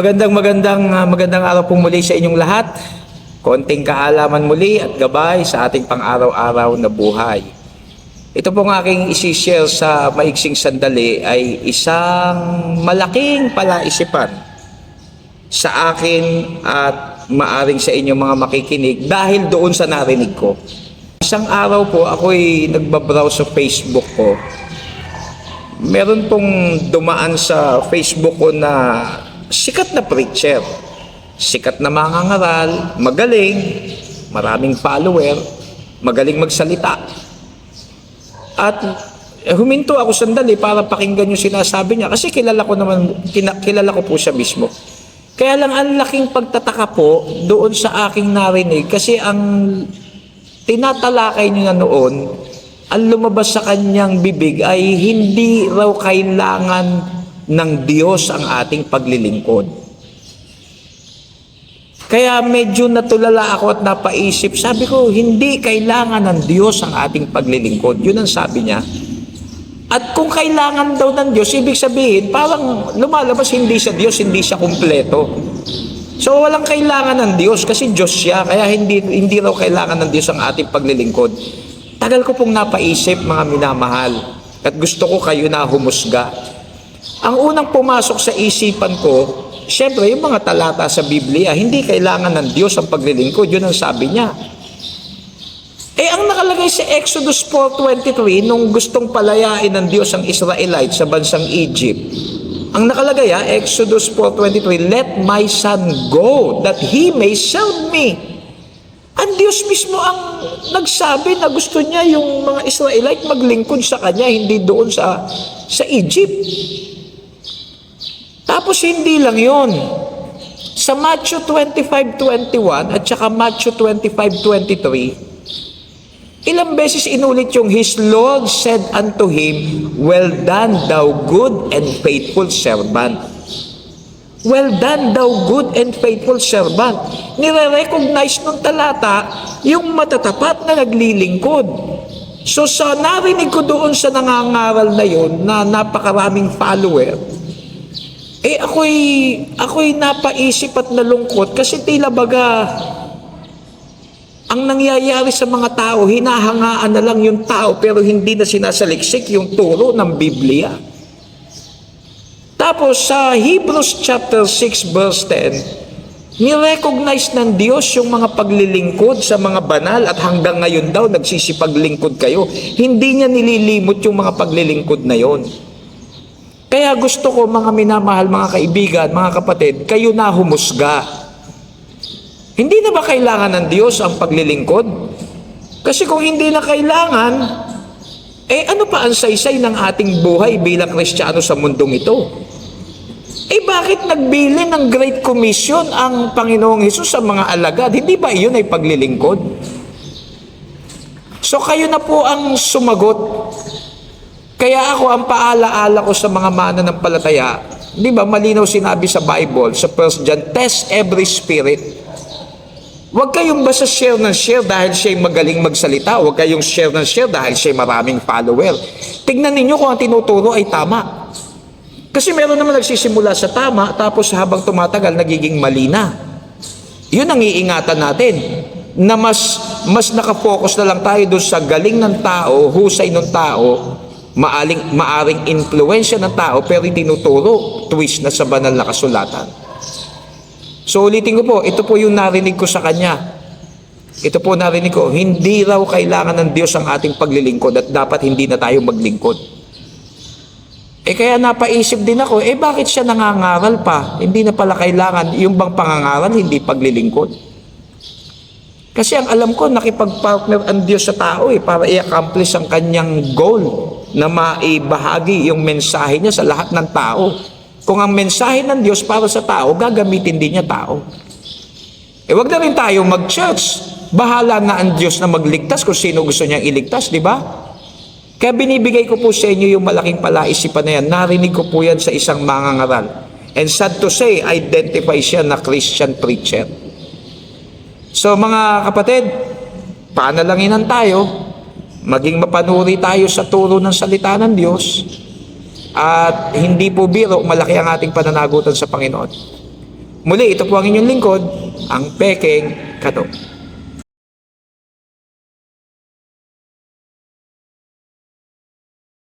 Magandang araw po muli sa inyong lahat. Konting kaalaman muli at gabay sa ating pang-araw-araw na buhay. Ito pong aking isi-share sa maiksing sandali ay isang malaking palaisipan sa akin at maaring sa inyong mga makikinig dahil doon sa narinig ko. Isang araw po ako'y nagbabrowse sa Facebook ko. Meron pong dumaan sa Facebook ko na sikat na preacher, sikat na mangangaral, magaling, maraming follower, magaling magsalita. At huminto ako sandali para pakinggan yung sinasabi niya kasi kilala ko po siya mismo. Kaya lang ang laking pagtataka po doon sa aking narinig kasi ang tinatalakay niya noon, ang lumabas sa kanyang bibig ay hindi raw kailangan ng Diyos ang ating paglilingkod. Kaya medyo natulala ako at napaisip. Sabi ko, hindi kailangan ng Diyos ang ating paglilingkod. Yun ang sabi niya. At kung kailangan daw ng Diyos, ibig sabihin, parang lumalabas hindi sa Diyos, hindi siya kumpleto. So walang kailangan ng Diyos kasi Diyos siya. Kaya hindi raw kailangan ng Diyos ang ating paglilingkod. Tagal ko pong napaisip, mga minamahal. At gusto ko kayo na humusga. Ang unang pumasok sa isipan ko, siyempre yung mga talata sa Biblia, hindi kailangan ng Diyos ang paglilingkod. Yun ang sabi niya. Ang nakalagay sa Exodus 4:23, nung gustong palayain ng Diyos ang Israelite sa bansang Egypt, ang nakalagay Exodus 4:23, let my son go, that he may serve me. Ang Diyos mismo ang nagsabi na gusto niya yung mga Israelite maglingkod sa Kanya, hindi doon sa Egypt. Tapos hindi lang yon. Sa Matthew 25:21 at saka Matthew 25:23, ilang beses inulit yung His Lord said unto him, well done, thou good and faithful servant. Well done, thou good and faithful servant. Nire-recognize nung talata yung matatapat na naglilingkod. So sa narinig ko doon sa nangangaral na yon na napakaraming follower, ako'y napaisip at nalungkot kasi tila baga ang nangyayari sa mga tao, hinahangaan na lang yung tao pero hindi na sinasaliksik yung turo ng Biblia. Tapos sa Hebrews chapter 6 verse 10, ni-recognize ng Diyos yung mga paglilingkod sa mga banal at hanggang ngayon daw nagsisipaglingkod kayo. Hindi niya nililimot yung mga paglilingkod na yon. Kaya gusto ko mga minamahal, mga kaibigan, mga kapatid, kayo na humusga. Hindi na ba kailangan ng Diyos ang paglilingkod? Kasi kung hindi na kailangan, ano pa ang saysay ng ating buhay bilang Kristiyano sa mundong ito? Bakit nagbili ng Great Commission ang Panginoong Hesus sa mga alagad? Hindi ba iyon ay paglilingkod? So kayo na po ang sumagot. Kaya ako, ang paalaala ko sa mga mananampalataya, di ba malinaw sinabi sa Bible, sa 1 John, test every spirit. Huwag kayong basta share ng share dahil siya'y magaling magsalita. Huwag kayong share ng share dahil siya'y maraming follower. Tignan ninyo kung ang tinuturo ay tama. Kasi meron naman nagsisimula sa tama, tapos habang tumatagal, nagiging mali na. Yun ang iingatan natin. Na mas nakafocus na lang tayo doon sa galing ng tao, husay ng tao, maaring influensya ng tao pero tinuturo twist na sa banal na kasulatan. So ulitin ko po, ito po yung narinig ko sa kanya. Ito po narinig ko, hindi raw kailangan ng Diyos ang ating paglilingkod at dapat hindi na tayo maglingkod. Kaya napaisip din ako, bakit siya nangangaral pa? Hindi na pala kailangan, yung bang pangangaral, hindi paglilingkod? Kasi ang alam ko, nakipag-partner ang Diyos sa tao para i-accomplish ang kanyang goal na maibahagi yung mensahe niya sa lahat ng tao. Kung ang mensahe ng Diyos para sa tao, gagamitin din niya tao. Wag na rin tayo mag-church. Bahala na ang Diyos na magligtas kung sino gusto niyang iligtas, di ba? Kaya binibigay ko po sa inyo yung malaking palaisipan na yan. Narinig ko po yan sa isang mangangaral. And sad to say, identify siya na Christian preacher. So mga kapatid, paanalanginan tayo, maging mapanuri tayo sa turo ng salita ng Diyos, at hindi po biro, malaki ang ating pananagutan sa Panginoon. Muli, ito po ang inyong lingkod, ang Pekeng Kato.